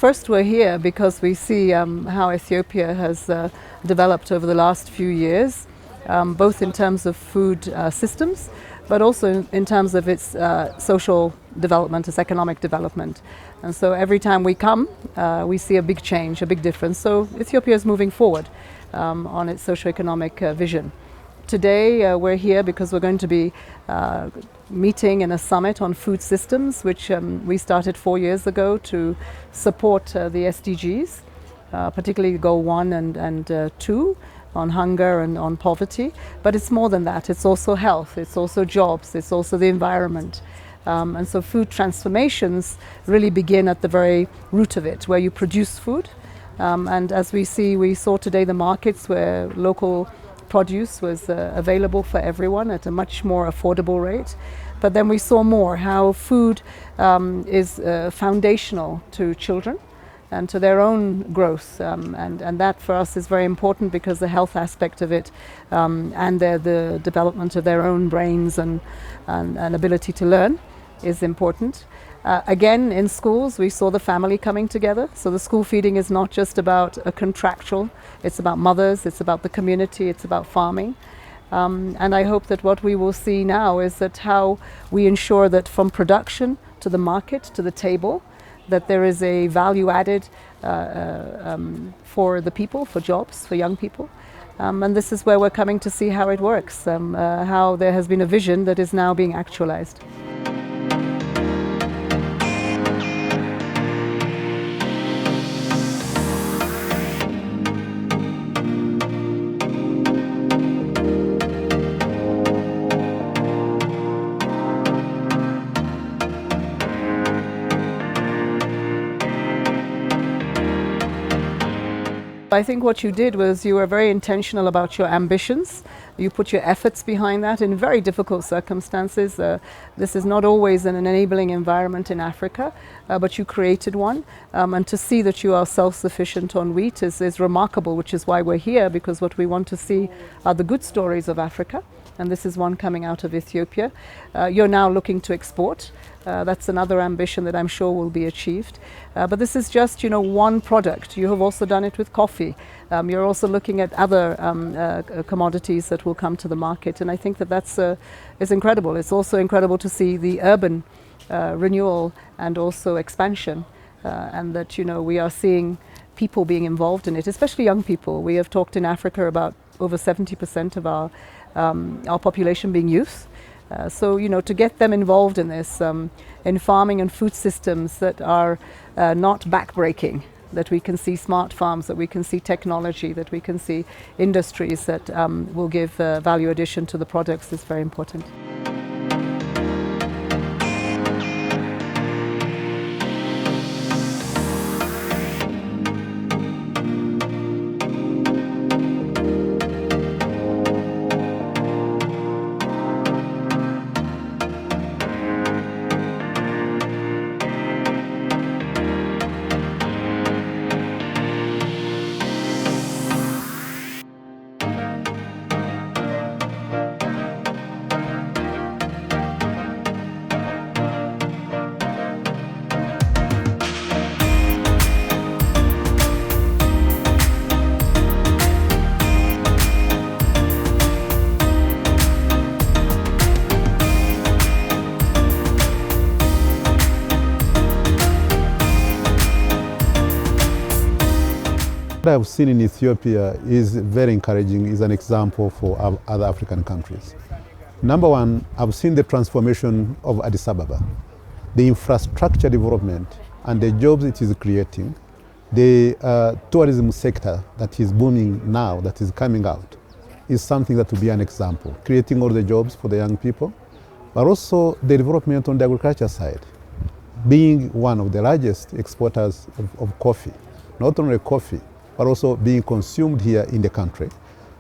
first we're here because we see how Ethiopia has developed over the last few years, both in terms of food systems, but also in terms of its social development, its economic development. And so every time we come, we see a big change, a big difference. So Ethiopia is moving forward on its socio-economic vision. Today we're here because we're going to be meeting in a summit on food systems, which we started 4 years ago to support the SDGs, particularly Goal 1 and 2 on hunger and on poverty. But it's more than that. It's also health, it's also jobs, it's also the environment. And so food transformations really begin at the very root of it, where you produce food. And as we saw today the markets where local produce was available for everyone at a much more affordable rate. But then we saw more how food is foundational to children and to their own growth, and that for us is very important because the health aspect of it and the development of their own brains and ability to learn is important. Again, in schools we saw the family coming together, so the school feeding is not just about a contractual, it's about mothers, it's about the community, it's about farming. And I hope that what we will see now is that how we ensure that from production to the market to the table, that there is a value added for the people, for jobs, for young people. And this is where we're coming to see how it works, how there has been a vision that is now being actualized. I think what you did was you were very intentional about your ambitions. You put your efforts behind that in very difficult circumstances. This is not always an enabling environment in Africa, but you created one. And to see that you are self-sufficient on wheat is remarkable, which is why we're here, because what we want to see are the good stories of Africa. And this is one coming out of Ethiopia. You're now looking to export. That's another ambition that I'm sure will be achieved. But this is just, one product. You have also done it with coffee. You're also looking at other commodities that will come to the market. And I think that is incredible. It's also incredible to see the urban renewal and also expansion. And that, we are seeing people being involved in it, especially young people. We have talked in Africa about over 70% of our population being youth. So, to get them involved in this, in farming and food systems that are not backbreaking, that we can see smart farms, that we can see technology, that we can see industries that will give value addition to the products is very important. What I've seen in Ethiopia is very encouraging, is an example for other African countries. Number one, I've seen the transformation of Addis Ababa, the infrastructure development and the jobs it is creating, the tourism sector that is booming now, that is coming out, is something that will be an example, creating all the jobs for the young people, but also the development on the agriculture side, being one of the largest exporters of coffee, not only coffee, but also being consumed here in the country.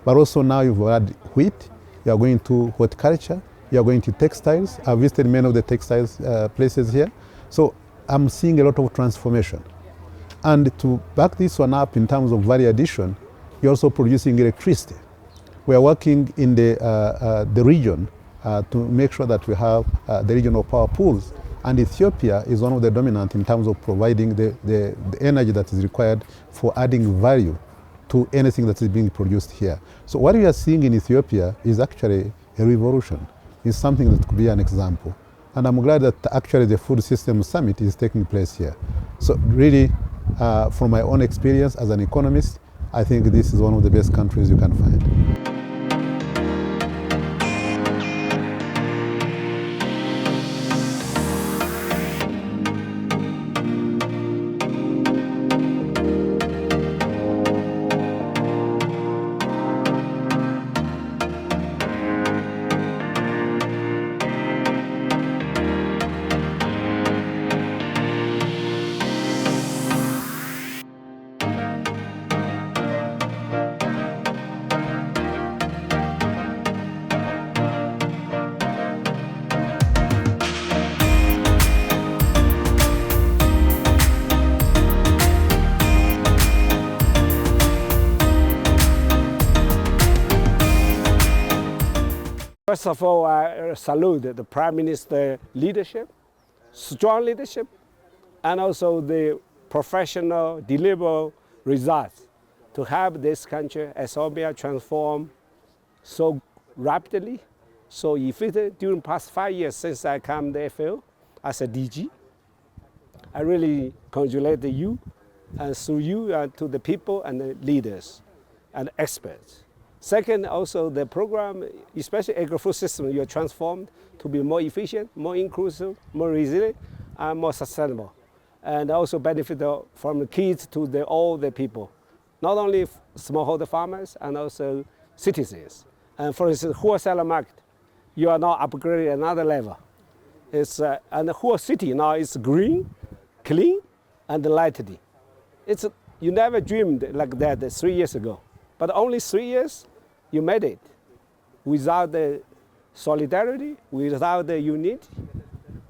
But also now you've had wheat, you are going to horticulture, you are going to textiles. I've visited many of the textiles places here. So I'm seeing a lot of transformation. And to back this one up in terms of value addition, you're also producing electricity. We are working in the region to make sure that we have the regional power pools And Ethiopia is one of the dominant in terms of providing the energy that is required for adding value to anything that is being produced here. So what we are seeing in Ethiopia is actually a revolution. It's something that could be an example. And I'm glad that actually the Food Systems Summit is taking place here. So really, from my own experience as an economist, I think this is one of the best countries you can find. First of all, I salute the Prime Minister's leadership, strong leadership, and also the professional deliverable results to have this country, Ethiopia, transform so rapidly, so efficient during the past 5 years since I came to the field as a DG. I really congratulate you and through you to the people and the leaders and experts. Second, also the program, especially agri-food system, you are transformed to be more efficient, more inclusive, more resilient, and more sustainable. And also benefit from the kids to all the people, not only smallholder farmers and also citizens. And for instance, wholesale market, you are now upgrading another level. And the whole city now is green, clean, and lightly. You never dreamed like that 3 years ago. But only 3 years, you made it. Without the solidarity, without the unity,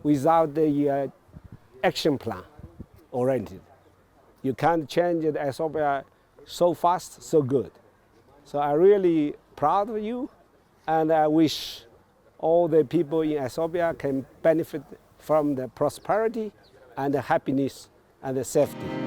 without the action plan oriented. You can't change Ethiopia so fast, so good. So I'm really proud of you, and I wish all the people in Ethiopia can benefit from the prosperity and the happiness and the safety.